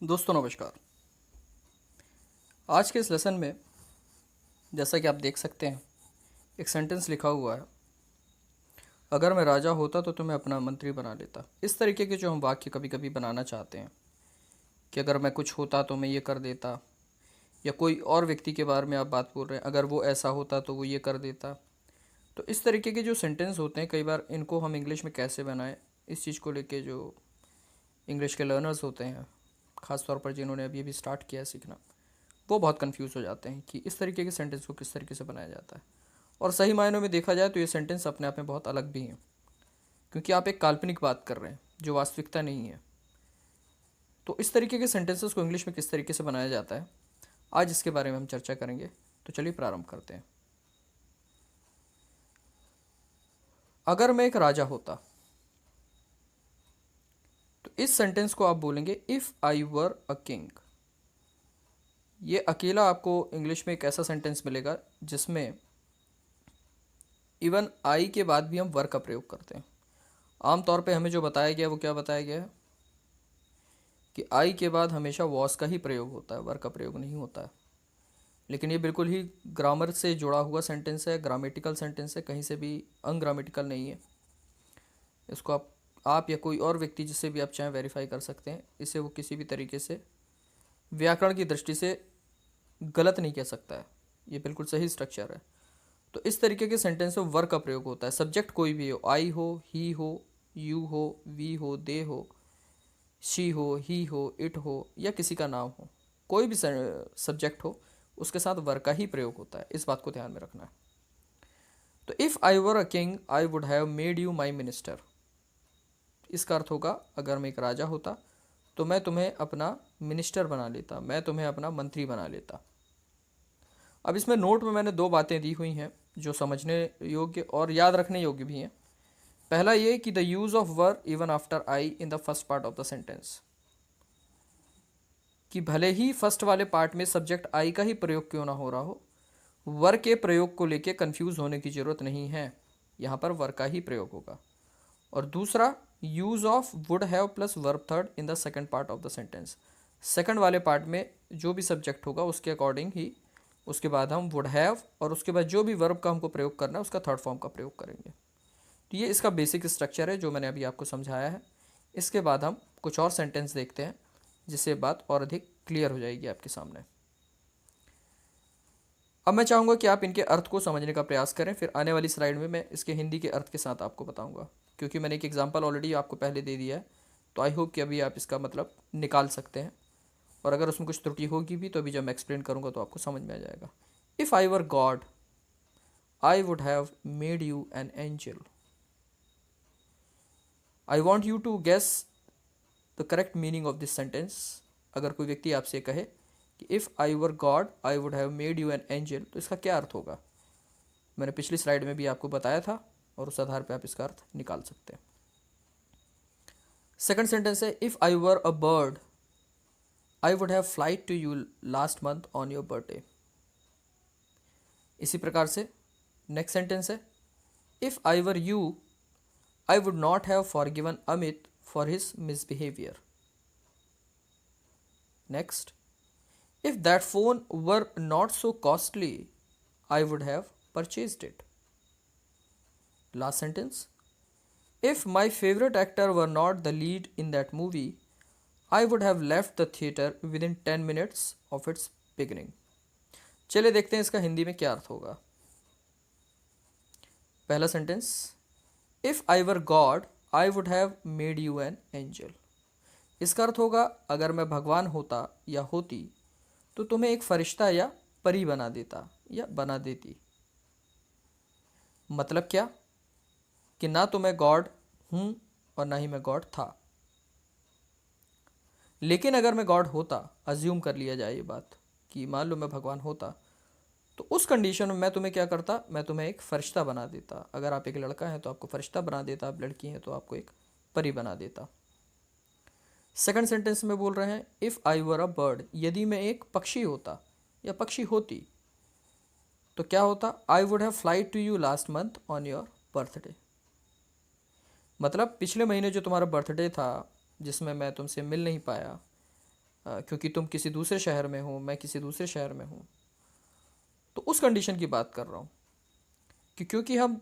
दोस्तों नमस्कार। आज के इस लेसन में जैसा कि आप देख सकते हैं एक सेंटेंस लिखा हुआ है, अगर मैं राजा होता तो तुम्हें अपना मंत्री बना लेता। इस तरीके के जो हम वाक्य कभी कभी बनाना चाहते हैं कि अगर मैं कुछ होता तो मैं ये कर देता, या कोई और व्यक्ति के बारे में आप बात बोल रहे हैं, अगर वो ऐसा होता तो वो ये कर देता। तो इस तरीके के जो सेंटेंस होते हैं कई बार इनको हम इंग्लिश में कैसे बनाएं, इस चीज़ को लेके जो इंग्लिश के लर्नर्स होते हैं, ख़ास तौर पर जिन्होंने अभी अभी स्टार्ट किया है सीखना, वो बहुत कंफ्यूज हो जाते हैं कि इस तरीके के सेंटेंस को किस तरीके से बनाया जाता है। और सही मायनों में देखा जाए तो ये सेंटेंस अपने आप में बहुत अलग भी हैं, क्योंकि आप एक काल्पनिक बात कर रहे हैं जो वास्तविकता नहीं है। तो इस तरीके के सेंटेंसेस को इंग्लिश में किस तरीके से बनाया जाता है, आज इसके बारे में हम चर्चा करेंगे। तो चलिए प्रारंभ करते हैं। अगर मैं एक राजा होता, तो इस सेंटेंस को आप बोलेंगे if I were a king. ये अकेला आपको इंग्लिश में एक ऐसा सेंटेंस मिलेगा जिसमें इवन आई के बाद भी हम वर का प्रयोग करते हैं। आमतौर पे हमें जो बताया गया वो क्या बताया गया है कि आई के बाद हमेशा वॉस का ही प्रयोग होता है, वर का प्रयोग नहीं होता है। लेकिन ये बिल्कुल ही ग्रामर से जुड़ा हुआ सेंटेंस है, ग्रामेटिकल सेंटेंस है, कहीं से भी अनग्रामेटिकल नहीं है। इसको आप या कोई और व्यक्ति जिससे भी आप चाहें वेरीफाई कर सकते हैं। इसे वो किसी भी तरीके से व्याकरण की दृष्टि से गलत नहीं कह सकता है, ये बिल्कुल सही स्ट्रक्चर है। तो इस तरीके के सेंटेंस में वर का प्रयोग होता है। सब्जेक्ट कोई भी हो, आई हो, ही हो, यू हो, वी हो, दे हो, शी हो, ही हो, इट हो, या किसी का नाम हो, कोई भी सब्जेक्ट हो उसके साथ वर का ही प्रयोग होता है। इस बात को ध्यान में रखना है। तो if I were a king I would have made you my minister. इसका अर्थ होगा अगर मैं एक राजा होता तो मैं तुम्हें अपना मिनिस्टर बना लेता, मैं तुम्हें अपना मंत्री बना लेता। अब इसमें नोट में मैंने दो बातें दी हुई हैं जो समझने योग्य और याद रखने योग्य भी हैं। पहला ये कि the use of were even after I in the first part of the sentence, कि भले ही फर्स्ट वाले पार्ट में सब्जेक्ट आई का ही प्रयोग क्यों ना हो रहा हो, वर के प्रयोग को लेके कंफ्यूज होने की ज़रूरत नहीं है, यहाँ पर वर का ही प्रयोग होगा। और दूसरा, use of would have plus verb third in the second part of the sentence. Second वाले पार्ट में जो भी सब्जेक्ट होगा उसके अकॉर्डिंग ही उसके बाद हम वुड हैव और उसके बाद जो भी वर्ब का हमको प्रयोग करना है उसका थर्ड फॉर्म का प्रयोग करेंगे। तो ये इसका बेसिक स्ट्रक्चर है जो मैंने अभी आपको समझाया है। इसके बाद हम कुछ और सेंटेंस देखते हैं जिससे बात और अधिक क्लियर हो जाएगी आपके सामने। अब मैं चाहूँगा कि आप इनके अर्थ को समझने का प्रयास करें, फिर आने वाली स्लाइड में मैं इसके हिंदी के अर्थ के साथ आपको बताऊँगा, क्योंकि मैंने एक एग्जाम्पल ऑलरेडी आपको पहले दे दिया है। तो आई होप कि अभी आप इसका मतलब निकाल सकते हैं, और अगर उसमें कुछ त्रुटि होगी भी तो अभी जब मैं एक्सप्लेन करूँगा तो आपको समझ में आ जाएगा। If I were God I would have made you an angel. I want you to guess the correct meaning of this sentence. अगर कोई व्यक्ति आपसे कहे कि if I were God I would have made you an angel, तो इसका क्या अर्थ होगा। मैंने पिछली स्लाइड में भी आपको बताया था और उस आधार पर आप इसका अर्थ निकाल सकते हैं। सेकंड सेंटेंस है if I were a bird I would have flight to you last month on your birthday. इसी प्रकार से नेक्स्ट सेंटेंस है if I were you I would not have forgiven Amit for his misbehaviour. Next, if that phone were not so costly I would have purchased it. Last sentence, if my favorite actor were not the lead in that movie, I would have left the theater within 10 minutes of its beginning. चलिए देखते हैं इसका हिंदी में क्या अर्थ होगा। पहला sentence, if I were God I would have made you an angel. इसका अर्थ होगा अगर मैं भगवान होता या होती तो तुम्हें एक फरिश्ता या परी बना देता या बना देती। मतलब क्या कि ना तो मैं गॉड हूँ और ना ही मैं गॉड था। लेकिन अगर मैं गॉड होता, अज्यूम कर लिया जाए ये बात कि मान लो मैं भगवान होता, तो उस कंडीशन में मैं तुम्हें क्या करता, मैं तुम्हें एक फरिश्ता बना देता। अगर आप एक लड़का हैं तो आपको फरिश्ता बना देता, आप लड़की हैं तो आपको एक परी बना देता। सेकंड सेंटेंस में बोल रहे हैं if I were a bird, यदि मैं एक पक्षी होता या पक्षी होती तो क्या होता, I would have flight to you last month on your birthday. मतलब पिछले महीने जो तुम्हारा बर्थडे था जिसमें मैं तुमसे मिल नहीं पाया, क्योंकि तुम किसी दूसरे शहर में हो, मैं किसी दूसरे शहर में हूँ। तो उस कंडीशन की बात कर रहा हूँ कि क्योंकि हम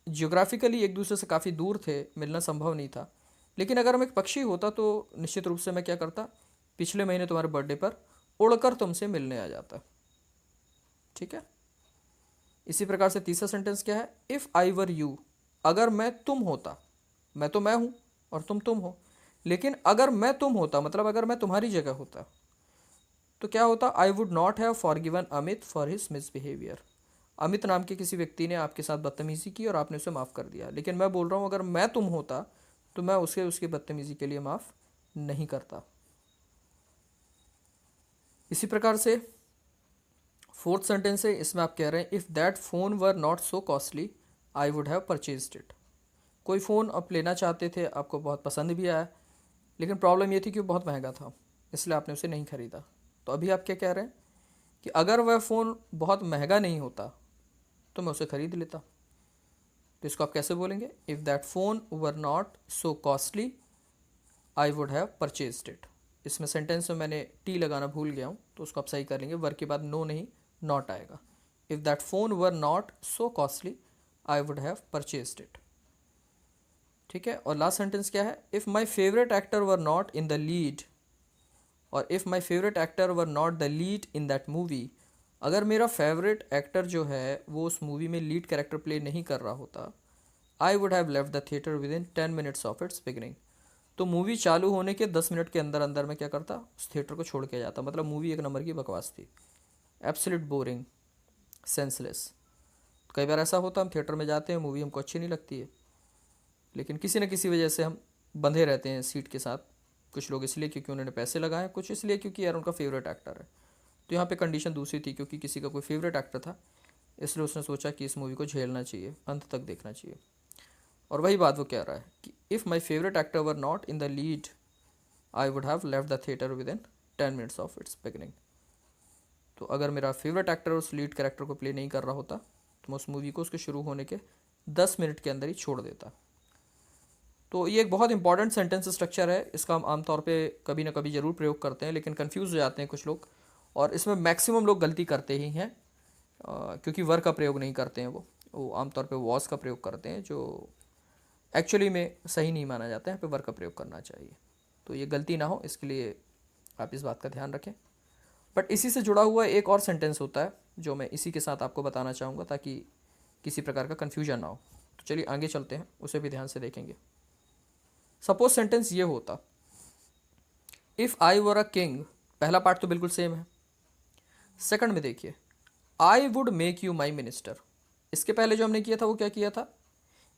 जियोग्राफिकली एक दूसरे से काफ़ी दूर थे, मिलना संभव नहीं था, लेकिन अगर मैं एक पक्षी होता तो निश्चित रूप से मैं क्या करता, पिछले महीने तुम्हारे बर्थडे पर उड़कर तुमसे मिलने आ जाता। ठीक है। इसी प्रकार से तीसरा सेंटेंस क्या है, इफ़ आई वर यू, अगर मैं तुम होता, मैं तो मैं हूँ और तुम हो, लेकिन अगर मैं तुम होता मतलब अगर मैं तुम्हारी जगह होता तो क्या होता, I would not have forgiven Amit for his misbehaviour. Amit नाम के किसी व्यक्ति ने आपके साथ बदतमीजी की और आपने उसे माफ़ कर दिया, लेकिन मैं बोल रहा हूँ अगर मैं तुम होता तो मैं उसे उसकी बदतमीजी के लिए माफ़ नहीं करता। इसी प्रकार से फोर्थ सेंटेंस है, इसमें आप कह रहे हैं if that phone were not so costly I would have purchased it. कोई फ़ोन आप लेना चाहते थे, आपको बहुत पसंद भी आया, लेकिन प्रॉब्लम ये थी कि वो बहुत महंगा था, इसलिए आपने उसे नहीं ख़रीदा। तो अभी आप क्या कह रहे हैं कि अगर वह फ़ोन बहुत महंगा नहीं होता तो मैं उसे ख़रीद लेता। तो इसको आप कैसे बोलेंगे, if that phone were not so costly I would have purchased it. इसमें सेंटेंस में मैंने टी लगाना भूल गया हूँ, तो उसको आप सही कर लेंगे, वर के बाद नो नहीं नॉट आएगा। If that phone were not so costly I would have purchased it. ठीक है। और लास्ट सेंटेंस क्या है, if my favourite actor were not in the lead, और if my favourite actor were not the lead in that movie, अगर मेरा favourite actor जो है वो उस मूवी में लीड कैरेक्टर प्ले नहीं कर रहा होता, I would have left the theatre with in 10 minutes of its beginning. तो मूवी चालू होने के 10 मिनट के अंदर अंदर मैं क्या करता, उस थिएटर को छोड़ के जाता। मतलब मूवी एक नंबर की बकवास थी, एब्सोल्यूट बोरिंग, सेंसलेस। कई बार ऐसा होता, हम थिएटर में जाते हैं, मूवी हमको अच्छी नहीं लगती है, लेकिन किसी न किसी वजह से हम बंधे रहते हैं सीट के साथ। कुछ लोग इसलिए क्योंकि उन्होंने पैसे लगाए, कुछ इसलिए क्योंकि यार उनका फेवरेट एक्टर है। तो यहाँ पे कंडीशन दूसरी थी, क्योंकि किसी का कोई फेवरेट एक्टर था, इसलिए उसने सोचा कि इस मूवी को झेलना चाहिए, अंत तक देखना चाहिए। और वही बात वो कह रहा है कि if my favourite actor were not in the lead I would have left the theatre with in 10 minutes of its beginning. तो अगर मेरा फेवरेट एक्टर उस लीड कैरेक्टर को प्ले नहीं कर रहा होता तो मैं उस मूवी को उसके शुरू होने के 10 मिनट के अंदर ही छोड़ देता। तो ये एक बहुत इंपॉर्टेंट सेंटेंस स्ट्रक्चर है, इसका हम आमतौर पे कभी ना कभी ज़रूर प्रयोग करते हैं, लेकिन कंफ्यूज हो जाते हैं कुछ लोग, और इसमें मैक्सिमम लोग गलती करते ही हैं, क्योंकि वर का प्रयोग नहीं करते हैं, वो आमतौर पे वॉज का प्रयोग करते हैं, जो एक्चुअली में सही नहीं माना जाता है। यहाँ पे वर का प्रयोग करना चाहिए। तो ये गलती ना हो, इसके लिए आप इस बात का ध्यान रखें। बट इसी से जुड़ा हुआ एक और सेंटेंस होता है जो मैं इसी के साथ आपको बताना चाहूँगा, ताकि किसी प्रकार का कन्फ्यूजन ना हो। तो चलिए आगे चलते हैं, उसे भी ध्यान से देखेंगे। सपोज सेंटेंस ये होता, if I were a king, पहला पार्ट तो बिल्कुल सेम है। सेकंड में देखिए, I would make you my minister. इसके पहले जो हमने किया था वो क्या किया था,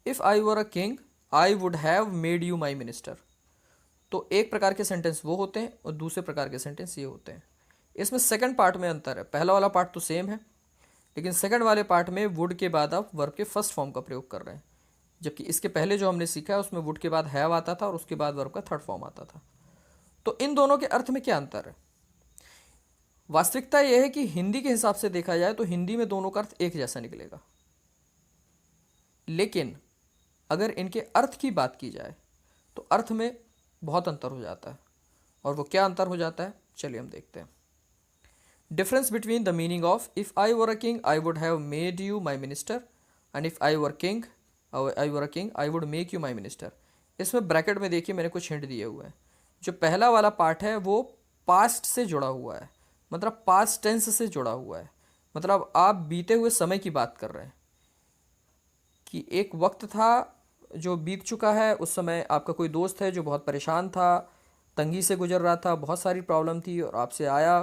if I were a king I would have made you my minister. तो एक प्रकार के सेंटेंस वो होते हैं और दूसरे प्रकार के सेंटेंस ये होते हैं। इसमें सेकंड पार्ट में अंतर है, पहला वाला पार्ट तो सेम है, लेकिन सेकंड वाले पार्ट में वुड के बाद आप वर्ब के फर्स्ट फॉर्म का प्रयोग कर रहे हैं, जबकि इसके पहले जो हमने सीखा है उसमें वुड के बाद हैव आता था और उसके बाद वर्ब का थर्ड फॉर्म आता था। तो इन दोनों के अर्थ में क्या अंतर है? वास्तविकता यह है कि हिंदी के हिसाब से देखा जाए तो हिंदी में दोनों का अर्थ एक जैसा निकलेगा, लेकिन अगर इनके अर्थ की बात की जाए तो अर्थ में बहुत अंतर हो जाता है। और वो क्या अंतर हो जाता है, चलिए हम देखते हैं। Difference between the meaning of if I were a king I would have made you my minister and if I were king I would make you my minister. इसमें ब्रैकेट में देखिए मैंने कुछ हिंट दिए हुए हैं। जो पहला वाला पार्ट है वो पास्ट से जुड़ा हुआ है, मतलब पास्ट टेंस से जुड़ा हुआ है, मतलब आप बीते हुए समय की बात कर रहे हैं कि एक वक्त था जो बीत चुका है, उस समय आपका कोई दोस्त है जो बहुत परेशान था, तंगी से गुजर रहा था, बहुत सारी प्रॉब्लम थी और आपसे आया,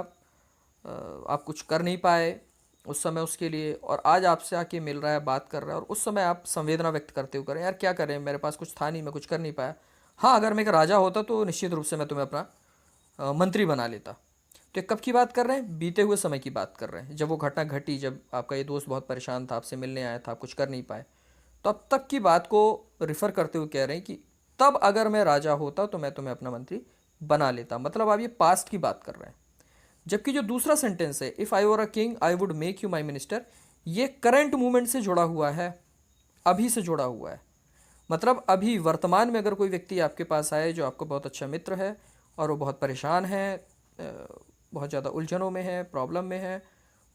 आप कुछ कर नहीं पाए उस समय उसके लिए, और आज आपसे आके मिल रहा है, बात कर रहा है, और उस समय आप संवेदना व्यक्त करते हुए करें, यार क्या करें, मेरे पास कुछ था नहीं, मैं कुछ कर नहीं पाया। हाँ, अगर मैं एक राजा होता तो निश्चित रूप से मैं तुम्हें अपना मंत्री बना लेता। तो कब की बात कर रहे हैं, बीते हुए समय की बात कर रहे हैं, जब वो घटना घटी, जब आपका ये दोस्त बहुत परेशान था, आपसे मिलने आया था, आप कुछ कर नहीं पाए, तो अब तक की बात को रिफ़र करते हुए कह रहे हैं कि तब अगर मैं राजा होता तो मैं तुम्हें अपना मंत्री बना लेता। मतलब आप ये पास्ट की बात कर रहे हैं। जबकि जो दूसरा सेंटेंस है, if I were a king I would make you my minister, ये करंट मूवमेंट से जुड़ा हुआ है, अभी से जुड़ा हुआ है। मतलब अभी वर्तमान में अगर कोई व्यक्ति आपके पास आए जो आपको बहुत अच्छा मित्र है और वो बहुत परेशान है, बहुत ज़्यादा उलझनों में है, प्रॉब्लम में है,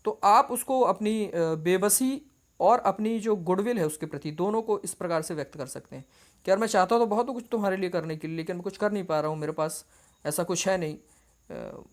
तो आप उसको अपनी बेबसी और अपनी जो गुडविल है उसके प्रति, दोनों को इस प्रकार से व्यक्त कर सकते हैं कि यार मैं चाहता तो बहुत हूँ कुछ तुम्हारे लिए करने के लिए, लेकिन मैं कुछ कर नहीं पा रहा हूँ, मेरे पास ऐसा कुछ है नहीं।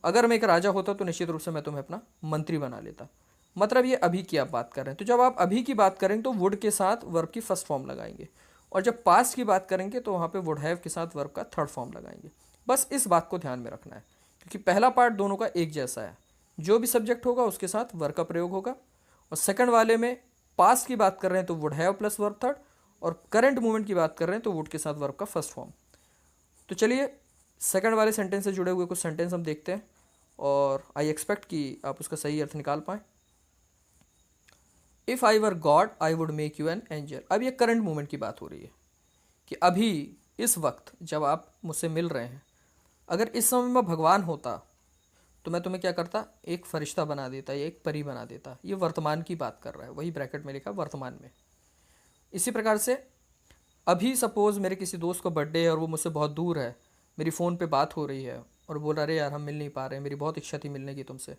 अगर मैं एक राजा होता तो निश्चित रूप से मैं तुम्हें अपना मंत्री बना लेता। मतलब ये अभी की आप बात कर रहे हैं, तो जब आप अभी की बात करेंगे तो वुड के साथ वर्ब की फर्स्ट फॉर्म लगाएंगे, और जब पास्ट की बात करेंगे तो वहाँ पे वुड हैव के साथ वर्ब का थर्ड फॉर्म लगाएंगे। बस इस बात को ध्यान में रखना है, क्योंकि पहला पार्ट दोनों का एक जैसा है, जो भी सब्जेक्ट होगा उसके साथ वर्ब का प्रयोग होगा, और सेकंड वाले में पास्ट की बात कर रहे हैं तो would have plus verb third, और करंट मोमेंट की बात कर रहे हैं तो वुड के साथ वर्ब का फर्स्ट फॉर्म। तो चलिए सेकंड वाले सेंटेंस से जुड़े हुए कुछ सेंटेंस हम देखते हैं, और आई एक्सपेक्ट कि आप उसका सही अर्थ निकाल पाएँ। If I were God I would make you an angel. अब ये करंट मोमेंट की बात हो रही है कि अभी इस वक्त जब आप मुझसे मिल रहे हैं, अगर इस समय मैं भगवान होता तो मैं तुम्हें क्या करता, एक फरिश्ता बना देता या एक परी बना देता। ये वर्तमान की बात कर रहा है, वही ब्रैकेट में लिखा वर्तमान में। इसी प्रकार से अभी सपोज़ मेरे किसी दोस्त का बर्थडे है और वो मुझसे बहुत दूर है, मेरी फ़ोन पे बात हो रही है और बोल रहा अरे यार हम मिल नहीं पा रहे हैं, मेरी बहुत इच्छा थी मिलने की तुमसे,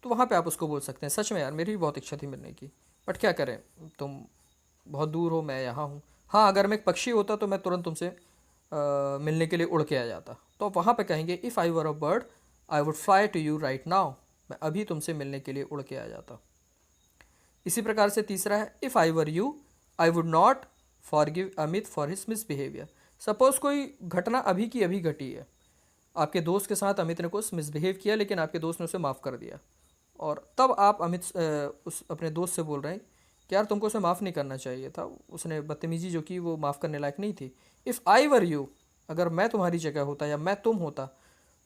तो वहाँ पे आप उसको बोल सकते हैं सच में यार मेरी भी बहुत इच्छा थी मिलने की, बट क्या करें, तुम बहुत दूर हो, मैं यहाँ हूँ। हाँ, अगर मैं एक पक्षी होता तो मैं तुरंत तुमसे मिलने के लिए उड़ के आ जाता। तो आप वहाँ पे कहेंगे if I were a bird I would fly to you right now. मैं अभी तुमसे मिलने के लिए उड़ के आ जाता। इसी प्रकार से तीसरा है if I were you I would not forgive Amit for his misbehaviour. Suppose कोई घटना अभी की अभी घटी है, आपके दोस्त के साथ अमित ने कुछ मिसबिहेव किया, लेकिन आपके दोस्त ने उसे माफ़ कर दिया, और तब आप उस अपने दोस्त से बोल रहे हैं कि यार तुमको उसे माफ़ नहीं करना चाहिए था, उसने बदतमीज़ी जो की वो माफ़ करने लायक नहीं थी। इफ़ आई वर यू, अगर मैं तुम्हारी जगह होता या मैं तुम होता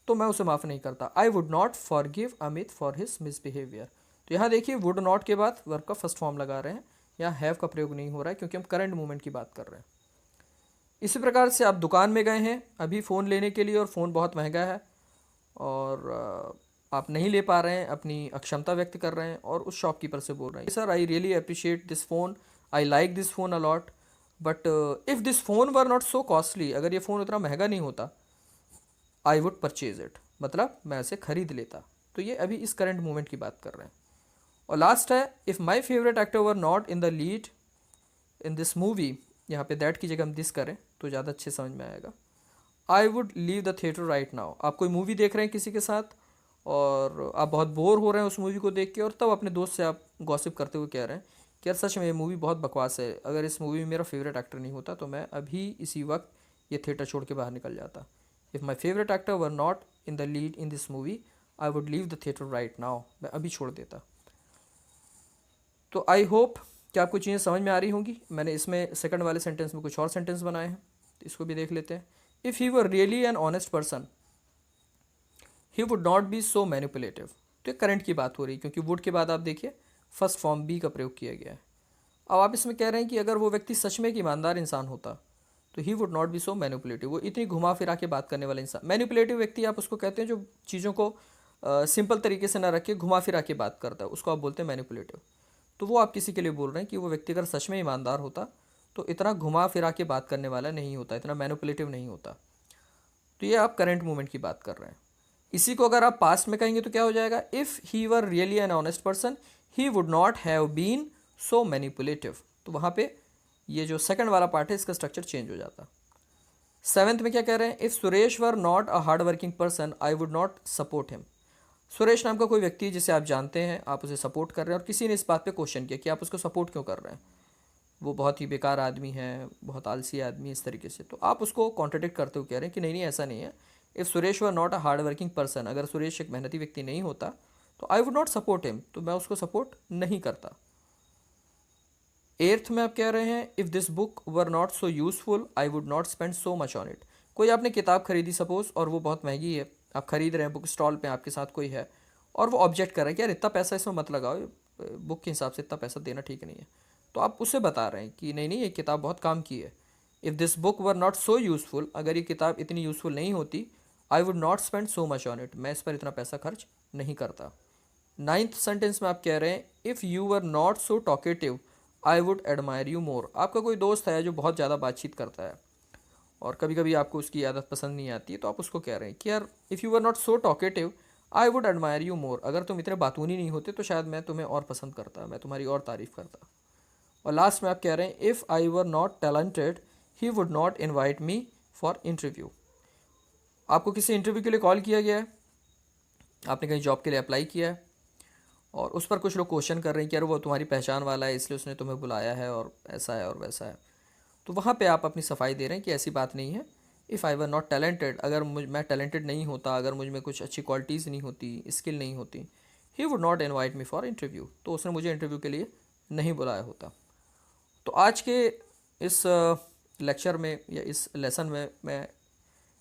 तो मैं उसे माफ़ नहीं करता। आई would not forgive Amit for his misbehaviour. तो यहाँ देखिए वुड नॉट के बाद वर्ब का फर्स्ट फॉर्म लगा रहे हैं, यहाँ हैव का प्रयोग नहीं हो रहा है क्योंकि हम करंट मोमेंट की बात कर रहे हैं। इसी प्रकार से आप दुकान में गए हैं अभी फ़ोन लेने के लिए, और फ़ोन बहुत महंगा है, और आप नहीं ले पा रहे हैं, अपनी अक्षमता व्यक्त कर रहे हैं, और उस शॉपकीपर से बोल रहे हैं sir I really appreciate this phone, I like this phone a lot, but if this phone were not so costly, अगर ये फ़ोन उतना महंगा नहीं होता, आई वुड परचेज इट, मतलब मैं इसे खरीद लेता। तो ये अभी इस करंट मोमेंट की बात कर रहे हैं। और लास्ट है if my favourite actor were not in the lead in this movie, यहाँ पे दैट की जगह हम दिस करें तो ज़्यादा अच्छे समझ में आएगा। I would leave the theatre right now. आप कोई मूवी देख रहे हैं किसी के साथ और आप बहुत बोर हो रहे हैं उस मूवी को देख के, और तब अपने दोस्त से आप गॉसिप करते हुए कह रहे हैं कि यार सच में ये मूवी बहुत बकवास है, अगर इस मूवी में मेरा फेवरेट एक्टर नहीं होता तो मैं अभी इसी वक्त ये थिएटर छोड़ के बाहर निकल जाता। If my favourite actor were not in the lead in this movie I would leave the theatre right now, मैं अभी छोड़ देता। तो आई होप कि आपको चीज़ें समझ में आ रही होंगी। मैंने इसमें सेकंड वाले सेंटेंस में कुछ और सेंटेंस बनाए हैं, तो इसको भी देख लेते हैं। If he were really an honest person he would not be so manipulative. तो ये करंट की बात हो रही है, क्योंकि वुड के बाद आप देखिए फर्स्ट फॉर्म बी का प्रयोग किया गया है। अब आप इसमें कह रहे हैं कि अगर वो व्यक्ति सच में एक ईमानदार इंसान होता तो ही would not be so manipulative. वो इतनी घुमा फिरा के बात करने वाला इंसान, मैनिपुलेटिव व्यक्ति आप उसको कहते हैं जो चीज़ों को सिंपल तरीके से ना रख के घुमा फिरा के बात करता है, उसको आप बोलते हैं मैनिपुलेटिव। तो वो आप किसी के लिए बोल रहे हैं कि वो व्यक्ति अगर सच में ईमानदार होता तो इतना घुमा फिरा के बात करने वाला नहीं होता, इतना मैनिपुलेटिव नहीं होता। तो ये आप करंट मोमेंट की बात कर रहे हैं। इसी को अगर आप पास्ट में कहेंगे तो क्या हो जाएगा, if he were really an honest person he would not have been so manipulative. तो वहाँ पे ये जो सेकंड वाला पार्ट है इसका स्ट्रक्चर चेंज हो जाता। सेवेंथ में क्या कह रहे हैं, if Suresh were not a hard working person I would not support him. Suresh नाम का कोई व्यक्ति जिसे आप जानते हैं, आप उसे सपोर्ट कर रहे हैं, और किसी ने इस बात पे क्वेश्चन किया कि आप उसको सपोर्ट क्यों कर रहे हैं, वो बहुत ही बेकार आदमी है, बहुत आलसी आदमी, इस तरीके से। तो आप उसको कॉन्ट्रडिक्ट करते हुए कह रहे हैं कि नहीं नहीं ऐसा नहीं है। If Suresh were not a hard working person, अगर सुरेश एक मेहनती व्यक्ति नहीं होता तो आई वुड नॉट सपोर्ट हिम, तो मैं उसको सपोर्ट नहीं करता। एर्थ में आप कह रहे हैं if this book were not so useful I would not spend so much on it. कोई आपने किताब खरीदी सपोज़ और वो बहुत महंगी है, आप खरीद रहे हैं, बुक स्टॉल पे आपके साथ कोई है और वो ऑब्जेक्ट कर रहा है कि यार इतना पैसा इसमें मत लगाओ, बुक के हिसाब से इतना पैसा देना ठीक नहीं है। तो आप उसे बता रहे हैं कि नहीं नहीं ये किताब बहुत काम की है। If this book were not so useful, अगर ये किताब इतनी यूज़फुल नहीं होती आई would not spend so much on it, मैं इस पर इतना पैसा खर्च नहीं करता। नाइन्थ सेंटेंस में आप कह रहे हैं if you were not so talkative I would admire you more. आपका कोई दोस्त है जो बहुत ज़्यादा बातचीत करता है और कभी कभी आपको उसकी आदत पसंद नहीं आती है, तो आप उसको कह रहे हैं कि यार if you were not so talkative I would admire you more, अगर तुम इतने बातूनी नहीं होते तो शायद मैं तुम्हें और पसंद करता, मैं तुम्हारी और तारीफ़ करता। और लास्ट में आप कह रहे हैं if I were not talented he would not invite me for interview. आपको किसी इंटरव्यू के लिए कॉल किया गया है, आपने कहीं जॉब के लिए अप्लाई किया है और उस पर कुछ लोग क्वेश्चन कर रहे हैं कि यार वो तुम्हारी पहचान वाला है इसलिए उसने तुम्हें बुलाया है और ऐसा है और वैसा है। तो वहाँ पे आप अपनी सफाई दे रहे हैं कि ऐसी बात नहीं है। If I were not talented, अगर मैं टैलेंटेड नहीं होता, अगर मुझ में कुछ अच्छी क्वालिटीज़ नहीं होती, स्किल नहीं होती, ही would not invite me for interview, तो उसने मुझे इंटरव्यू के लिए नहीं बुलाया होता। तो आज के इस लेक्चर में या इस लेसन में मैं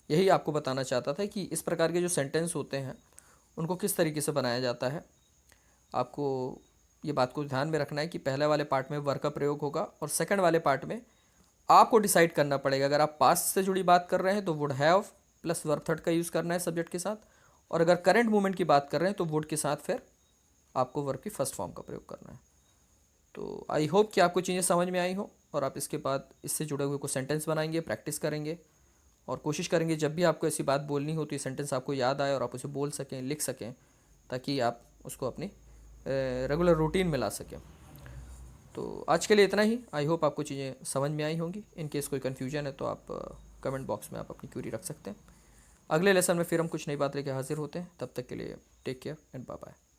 यही आपको बताना चाहता था कि इस प्रकार के जो सेंटेंस होते हैं उनको किस तरीके से बनाया जाता है। आपको ये बात को ध्यान में रखना है कि पहले वाले पार्ट में वर का प्रयोग होगा और सेकंड वाले पार्ट में आपको डिसाइड करना पड़ेगा। अगर आप पास्ट से जुड़ी बात कर रहे हैं तो would have plus verb third का यूज़ करना है सब्जेक्ट के साथ, और अगर करंट मोमेंट की बात कर रहे हैं तो वुड के साथ फिर आपको वर्ब की फर्स्ट फॉर्म का प्रयोग करना है। तो आई होप कि आपको चीज़ें समझ में आई हो और आप इसके बाद इससे जुड़े हुए कुछ सेंटेंस बनाएंगे, प्रैक्टिस करेंगे और कोशिश करेंगे जब भी आपको ऐसी बात बोलनी हो तो ये सेंटेंस आपको याद आए और आप उसे बोल सकें, लिख सकें, ताकि आप उसको अपनी रेगुलर रूटीन में ला सकें। तो आज के लिए इतना ही। आई होप आपको चीज़ें समझ में आई होंगी। इन केस कोई कन्फ्यूजन है तो आप कमेंट बॉक्स में आप अपनी क्वेरी रख सकते हैं। अगले लेसन में फिर हम कुछ नई बात लेकर हाजिर होते हैं। तब तक के लिए take care and bye bye.